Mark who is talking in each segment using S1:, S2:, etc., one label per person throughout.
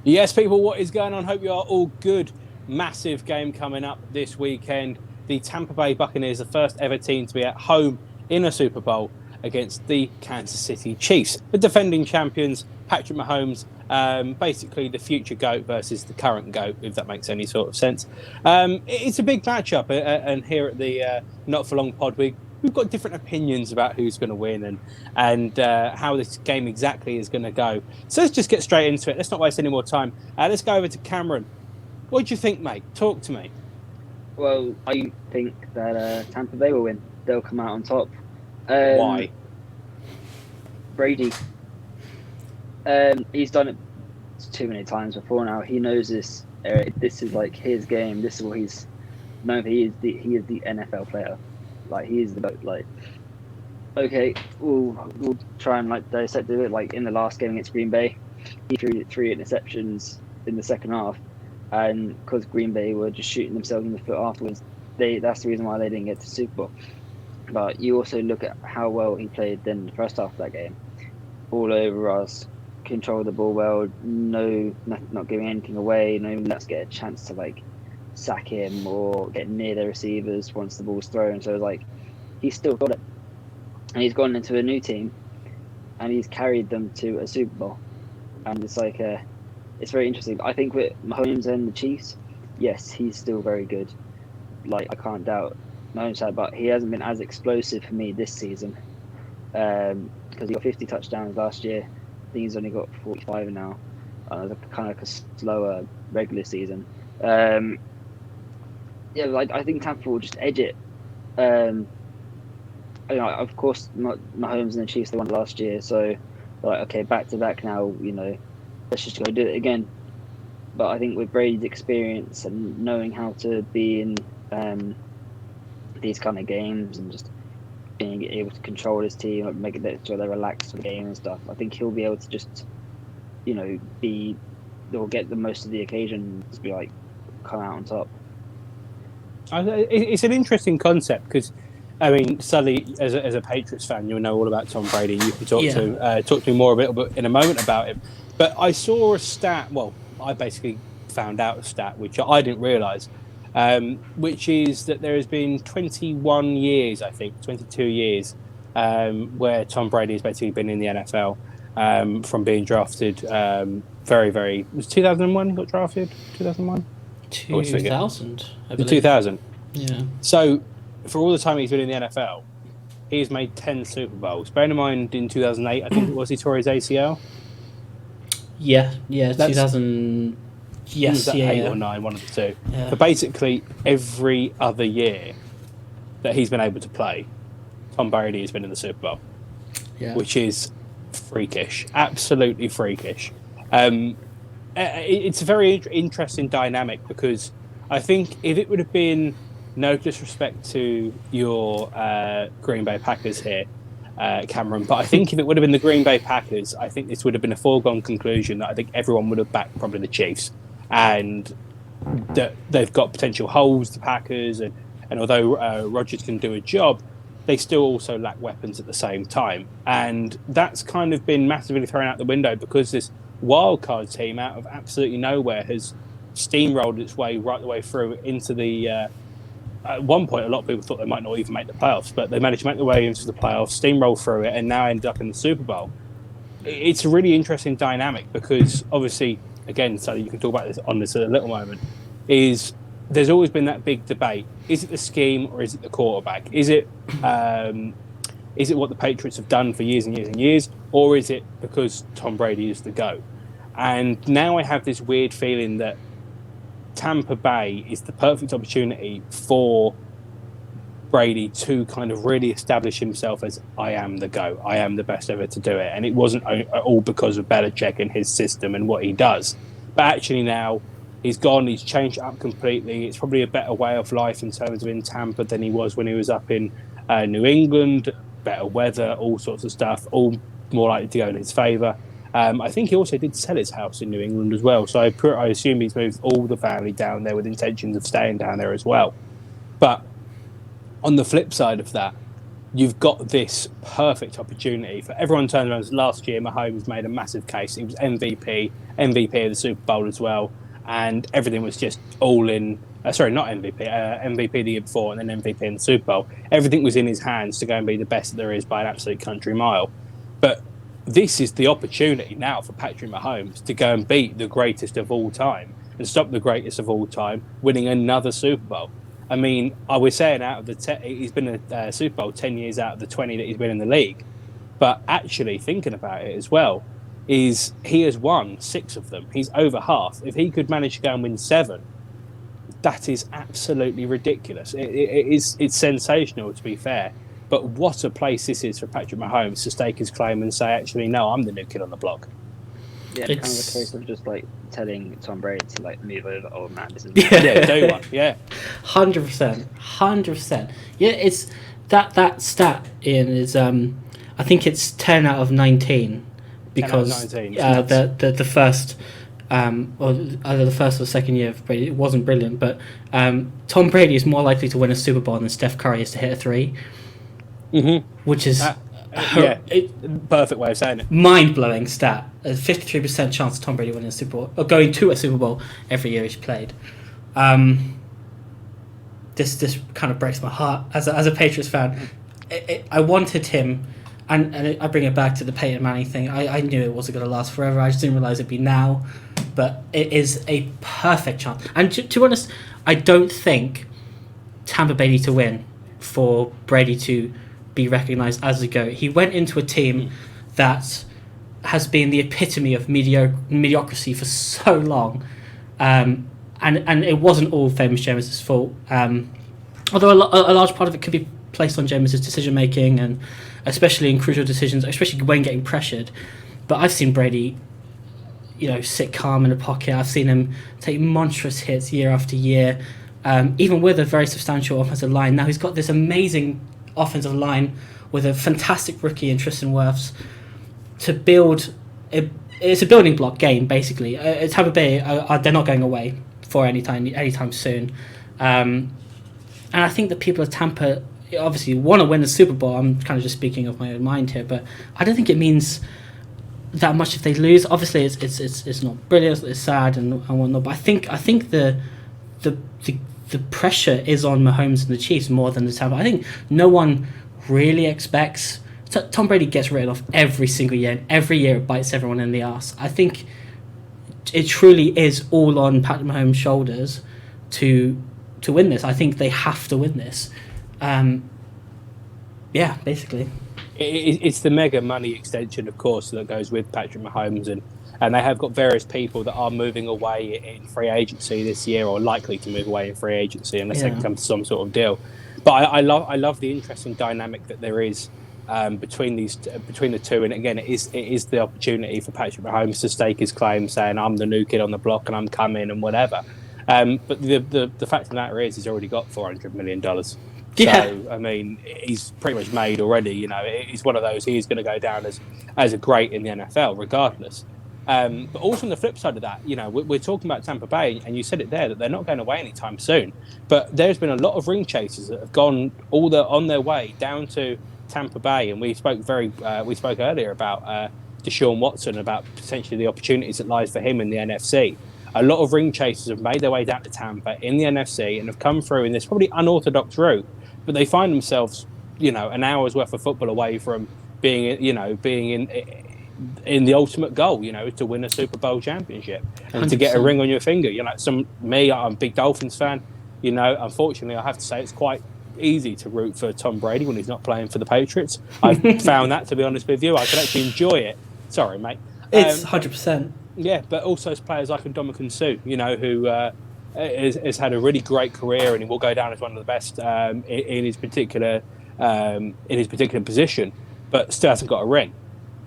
S1: Yes, people, what is going on? Hope you are all good. Massive game coming up this weekend. The Tampa Bay Buccaneers, the first ever team to be at home in a Super Bowl against the Kansas City Chiefs. The defending champions, Patrick Mahomes, basically the future GOAT versus the current GOAT, if that makes any sort of sense. It's a big matchup, and here at the Not For Long pod, we've got different opinions about who's going to win and how this game exactly is going to go. So let's just get straight into it. Let's not waste any more time. Let's go over to Cameron. What do you think, mate? Talk to me.
S2: Well, I think that Tampa Bay will win. They'll come out on top.
S1: Why?
S2: Brady. He's done it too many times before now. He knows this. This is like his game. This is what he's known for. He is the NFL player. Like he is the like. Okay, we'll try and like dissect it. Like in the last game against Green Bay, he threw 3 interceptions in the second half, and because Green Bay were just shooting themselves in the foot afterwards, that's the reason why they didn't get to Super Bowl. But you also look at how well he played in the first half of that game. All over us, control the ball well, not giving anything away, not even let's get a chance to like sack him or get near the receivers once the ball's thrown. So it's like he's still got it. And he's gone into a new team and he's carried them to a Super Bowl. And it's like it's very interesting. I think with Mahomes and the Chiefs, yes, he's still very good. Like I can't doubt Mahomes, but he hasn't been as explosive for me this season. Because he got 50 touchdowns last year. I think he's only got 45 now. Kind of like a slower regular season. I think Tampa will just edge it. Of course, Mahomes and the Chiefs, they won last year. So, like, okay, back to back now, let's just go do it again. But I think with Brady's experience and knowing how to be in these kind of games and just being able to control his team, like make it so they're relaxed for the game and stuff, I think he'll be able to just, they'll get the most of the occasion and just be like, come out on top.
S1: It's an interesting concept because, I mean, Sully, as a Patriots fan, you'll know all about Tom Brady. You can talk to me more a bit in a moment about him. But I saw a stat. Well, I basically found out a stat which I didn't realise, which is that there has been 21 years, I think, 22 years, where Tom Brady has basically been in the NFL from being drafted. Very, very. Was 2001 he got drafted? 2001.
S3: 2000. I believe.
S1: 2000.
S3: Yeah.
S1: So, for all the time he's been in the NFL, he's made 10 Super Bowls. Bearing in mind, in 2008, I think it was, he tore his ACL.
S3: Yeah, 2000. Yes,
S1: 8 or 9, one of the two.
S3: Yeah.
S1: But basically, every other year that he's been able to play, Tom Brady has been in the Super Bowl, which is freakish, absolutely freakish. It's a very interesting dynamic because I think if it would have been, no disrespect to your Green Bay Packers here, Cameron, but I think if it would have been the Green Bay Packers, I think this would have been a foregone conclusion that I think everyone would have backed probably the Chiefs. And that they've got potential holes, the Packers, and although Rodgers can do a job, they still also lack weapons at the same time. And that's kind of been massively thrown out the window because this wildcard team out of absolutely nowhere has steamrolled its way right the way through into the... at one point, a lot of people thought they might not even make the playoffs, but they managed to make their way into the playoffs, steamroll through it, and now end up in the Super Bowl. It's a really interesting dynamic because, obviously, again, so you can talk about this on this in a little moment, is there's always been that big debate. Is it the scheme or is it the quarterback? Is it what the Patriots have done for years and years and years, or is it because Tom Brady is the GOAT? And now I have this weird feeling that Tampa Bay is the perfect opportunity for Brady to kind of really establish himself as I am the GOAT. I am the best ever to do it. And it wasn't all because of Belichick and his system and what he does. But actually now he's gone, he's changed it up completely. It's probably a better way of life in terms of in Tampa than he was when he was up in New England. Better weather, all sorts of stuff, all more likely to go in his favour. I think he also did sell his house in New England as well. So I assume he's moved all the family down there with intentions of staying down there as well. But on the flip side of that, you've got this perfect opportunity for everyone. Turned around last year. Mahomes made a massive case. He was MVP of the Super Bowl as well, and everything was just all in. Sorry, not MVP. MVP the year before, and then MVP in the Super Bowl. Everything was in his hands to go and be the best that there is by an absolute country mile. But this is the opportunity now for Patrick Mahomes to go and beat the greatest of all time and stop the greatest of all time winning another Super Bowl. I mean, I was saying out of he's been a Super Bowl 10 years out of the 20 that he's been in the league. But actually thinking about it as well, is he has won 6 of them. He's over half. If he could manage to go and win 7, that is absolutely ridiculous. It's sensational, to be fair. But what a place this is for Patrick Mahomes to stake his claim and say, actually, no, I'm the new kid on the block.
S2: Yeah, it's kind of a case of just like telling Tom Brady to like move over. Oh man, this is
S1: do one. Yeah,
S3: 100%. Yeah, it's that stat Ian is I think it's 10 out of 19 because
S1: 19.
S3: The first or either the first or second year of Brady, it wasn't brilliant, but Tom Brady is more likely to win a Super Bowl than Steph Curry is to hit a 3.
S1: Mm-hmm.
S3: Which is
S1: perfect way of saying it.
S3: Mind-blowing stat. A 53% chance of Tom Brady winning a Super Bowl or going to a Super Bowl every year he's played. This kind of breaks my heart as a Patriots fan. I wanted him, and I bring it back to the Peyton Manning thing. I knew it wasn't going to last forever. I just didn't realize it'd be now, but it is a perfect chance. And to be honest, I don't think Tampa Bay need to win for Brady to be recognised as a GOAT. He went into a team that has been the epitome of mediocrity for so long, and it wasn't all famous Jameis's fault. Although a large part of it could be placed on Jameis's decision making, and especially in crucial decisions, especially when getting pressured. But I've seen Brady, sit calm in the pocket. I've seen him take monstrous hits year after year, even with a very substantial offensive line. Now he's got this amazing offensive line with a fantastic rookie in Tristan Wirfs to build. It's a building block game, basically. Tampa Bay, they're not going away for anytime soon. And I think the people of Tampa obviously want to win the Super Bowl. I'm kind of just speaking of my own mind here, but I don't think it means that much if they lose. Obviously, it's not brilliant. It's sad and whatnot. But I think the pressure is on Mahomes and the Chiefs more than the Tampa. I think no one really expects. Tom Brady gets written off every single year, and every year it bites everyone in the ass. I think it truly is all on Patrick Mahomes' shoulders to win this. I think they have to win this. Basically.
S1: It's the mega money extension, of course, that goes with Patrick Mahomes, and they have got various people that are moving away in free agency this year, or likely to move away in free agency unless they can come to some sort of deal. But I love the interesting dynamic that there is between the two, and again, it is the opportunity for Patrick Mahomes to stake his claim, saying I'm the new kid on the block and I'm coming and whatever. But the fact of the matter is, he's already got $400 million.
S3: Yeah.
S1: So, I mean, he's pretty much made already. He's one of those. He's going to go down as a great in the NFL, regardless. But also on the flip side of that, we're talking about Tampa Bay, and you said it there that they're not going away anytime soon. But there's been a lot of ring chasers that have gone on their way down to Tampa Bay, and we spoke earlier about Deshaun Watson, about potentially the opportunities that lies for him in the NFC. A lot of ring chasers have made their way down to Tampa in the NFC and have come through in this probably unorthodox route, but they find themselves, an hour's worth of football away from being in the ultimate goal, to win a Super Bowl championship and 100%. To get a ring on your finger. I'm a big Dolphins fan. Unfortunately, I have to say it's quite easy to root for Tom Brady when he's not playing for the Patriots. I've found that, to be honest with you. I can actually enjoy it. Sorry, mate.
S3: It's 100%.
S1: Yeah, but also as players like Ndamukong Suh, who has had a really great career, and he will go down as one of the best in his particular position, but still hasn't got a ring.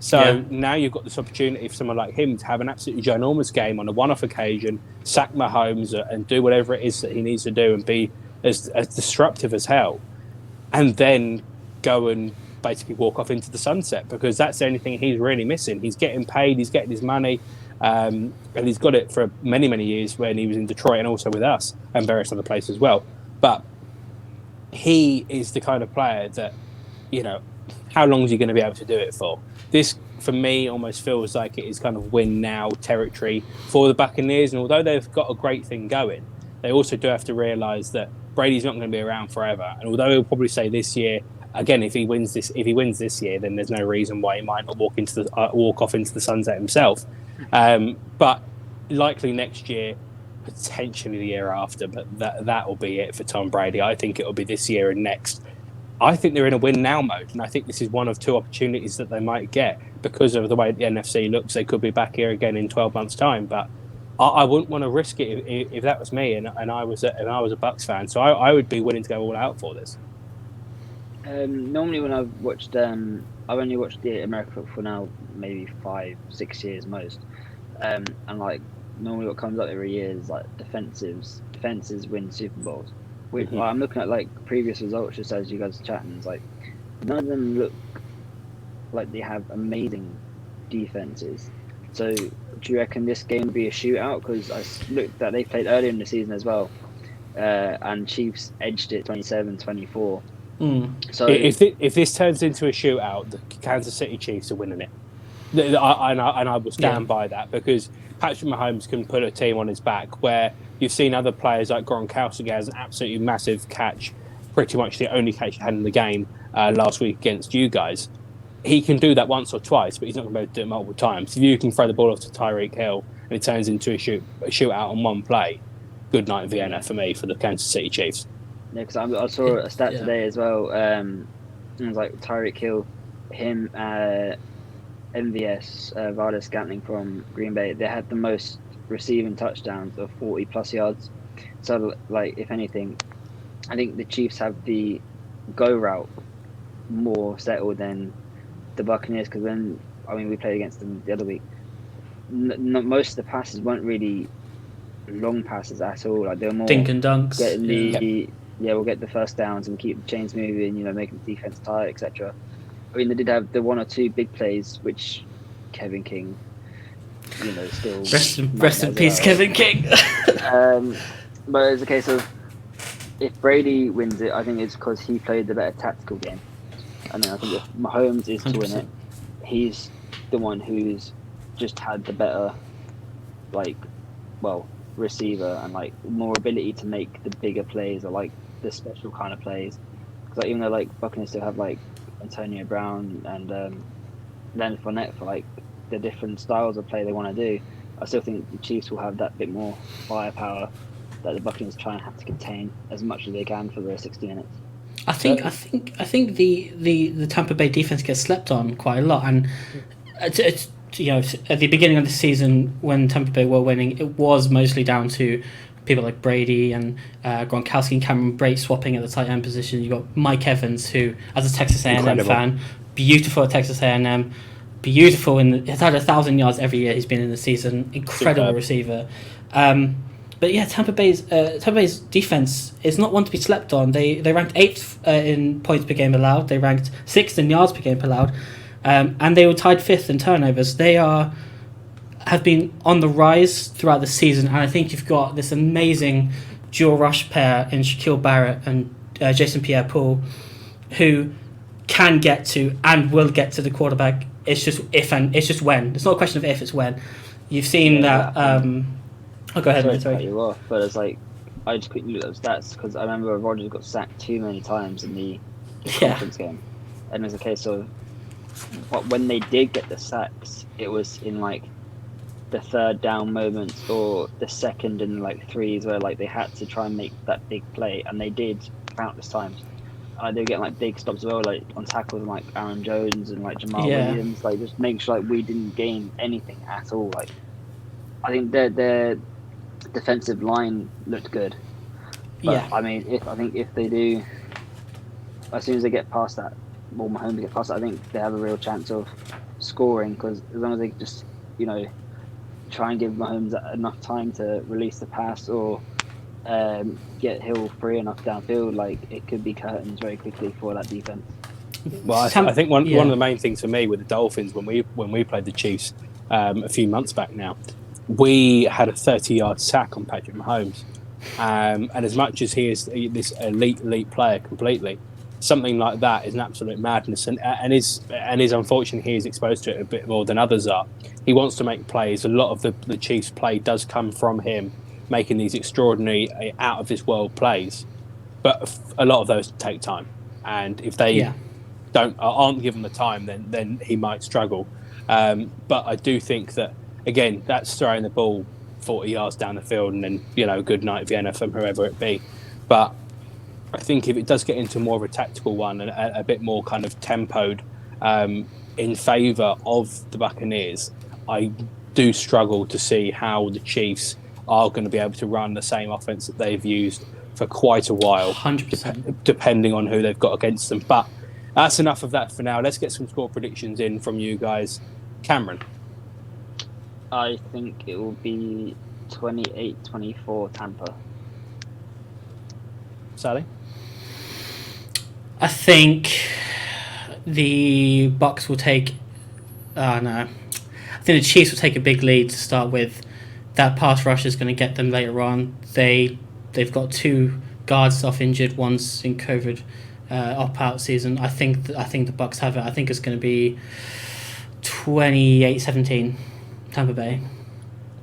S1: So now you've got this opportunity for someone like him to have an absolutely ginormous game on a one-off occasion, sack Mahomes and do whatever it is that he needs to do and be as disruptive as hell, and then go and basically walk off into the sunset, because that's the only thing he's really missing. He's getting paid, he's getting his money, and he's got it for many, many years when he was in Detroit and also with us and various other places as well. But he is the kind of player that you know, how long is he going to be able to do it for? This, for me, almost feels like it is kind of win now territory for the Buccaneers. And although they've got a great thing going, they also do have to realise that Brady's not going to be around forever. And although he'll probably say this year, again, if he wins this year, then there's no reason why he might not walk off into the sunset himself. But likely next year, potentially the year after, but that will be it for Tom Brady. I think it will be this year and next. I think they're in a win now mode, and I think this is one of two opportunities that they might get because of the way the NFC looks. They could be back here again in 12 months' time, but I wouldn't want to risk it if that was me and I was a Bucks fan. So I would be willing to go all out for this.
S2: Normally, when I've watched, I've only watched the American football now maybe 5-6 years most, and like normally what comes up every year is like defenses win Super Bowls. Which, like, I'm looking at like previous results just as you guys are chatting. It's like none of them look like they have amazing defenses. So do you reckon this game will be a shootout? Because I looked that they played earlier in the season as well, and Chiefs edged it 27-24.
S1: So if this turns into a shootout, the Kansas City Chiefs are winning it. And I will stand by that because Patrick Mahomes can put a team on his back where you've seen other players like Gronkowski has an absolutely massive catch, pretty much the only catch he had in the game last week against you guys. He can do that once or twice, but he's not going to be able to do it multiple times. If you can throw the ball off to Tyreek Hill and it turns into a shootout on one play, good night Vienna for me for the Kansas City Chiefs.
S2: Yeah, because I saw a stat today as well. It was like Tyreek Hill, him, MVS, Valdez Scantling from Green Bay. They had the most receiving touchdowns of 40+ yards. So, like, if anything, I think the Chiefs have the go route more settled than the Buccaneers. Because we played against them the other week. Most of the passes weren't really long passes at all. Like, they were more
S3: dink and dunks.
S2: We'll get the first downs and keep the chains moving. Making the defense tight, etc. I mean, they did have the one or two big plays, which Kevin King, still
S3: rest in peace, Kevin King.
S2: But it's a case of if Brady wins it, I think it's because he played the better tactical game. I mean, I think if Mahomes is 100%. To win it, he's the one who's just had the better, receiver and more ability to make the bigger plays or the special kind of plays. Because even though Buccaneers still have Antonio Brown and Leonard Fournette for the different styles of play they want to do, I still think the Chiefs will have that bit more firepower that the Buccaneers try and have to contain as much as they can for the 60 minutes.
S3: I think the Tampa Bay defense gets slept on quite a lot, and it's at the beginning of the season when Tampa Bay were winning, it was mostly down to people like Brady and Gronkowski and Cameron Brate swapping at the tight end position. You got Mike Evans, who, as a Texas A&M fan, beautiful at Texas A&M, beautiful he's had 1,000 yards every year he's been in the season. Incredible receiver. But yeah, Tampa Bay's defense is not one to be slept on. They ranked 8th in points per game allowed. They ranked 6th in yards per game allowed, and they were tied 5th in turnovers. They have been on the rise throughout the season, and I think you've got this amazing dual rush pair in Shaquille Barrett and Jason Pierre-Paul, who can get to and will get to the quarterback. It's just when. It's not a question of if, it's when. You've seen that. Go ahead.
S2: Sorry to cut you off, but it's I just quickly looked at the stats because I remember Rodgers got sacked too many times in the conference game, and it was a case of, but when they did get the sacks, it was in the third down moments or the second and threes where they had to try and make that big play, and they did countless times. They were getting big stops as well, on tackles and Aaron Jones and Jamal Williams, just making sure we didn't gain anything at all. I think their defensive line looked good. But, I mean, if they do, as soon as they get past that, or Mahomes get past that, I think they have a real chance of scoring, because as long as they just try and give Mahomes enough time to release the pass or get Hill free enough downfield, it could be curtains very quickly for that defense.
S1: Well, I think one of the main things for me with the Dolphins when we played the Chiefs a few months back now, we had a 30-yard sack on Patrick Mahomes, and as much as he is this elite player completely, something like that is an absolute madness, and is unfortunately he is exposed to it a bit more than others are. He wants to make plays. A lot of the Chiefs' play does come from him making these extraordinary, out of this world plays, but a lot of those take time, and if they aren't given the time, then he might struggle. But I do think that, again, that's throwing the ball 40 yards down the field and then, good night Vienna from whoever it be. But I think if it does get into more of a tactical one and a bit more kind of tempoed in favour of the Buccaneers, I do struggle to see how the Chiefs are going to be able to run the same offense that they've used for quite a while,
S3: 100%.
S1: Depending on who they've got against them. But that's enough of that for now. Let's get some score predictions in from you guys. Cameron?
S2: I think it will be 28-24 Tampa.
S1: Sally?
S3: I think the Bucks will take... no. I think the Chiefs will take a big lead to start with. That pass rush is going to get them later on. They've got 2 guards off injured, one's in COVID opt-out season. I think the Bucks have it. I think it's going to be 28-17 Tampa Bay.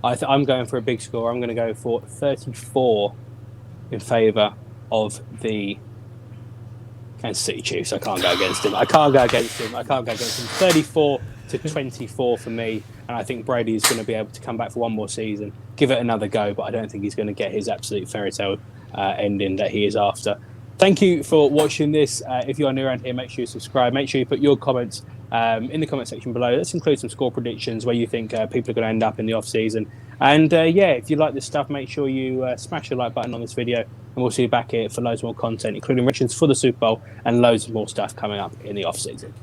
S1: I'm going for a big score. I'm going to go for 34 in favour of the Kansas City Chiefs. I can't go against him. 34-24 for me. And I think Brady is going to be able to come back for one more season, give it another go, but I don't think he's going to get his absolute fairy tale ending that he is after. Thank you for watching this. If you are new around here, make sure you subscribe. Make sure you put your comments in the comment section below. Let's include some score predictions where you think people are going to end up in the off-season. And if you like this stuff, make sure you smash the like button on this video, and we'll see you back here for loads more content, including predictions for the Super Bowl and loads more stuff coming up in the off-season.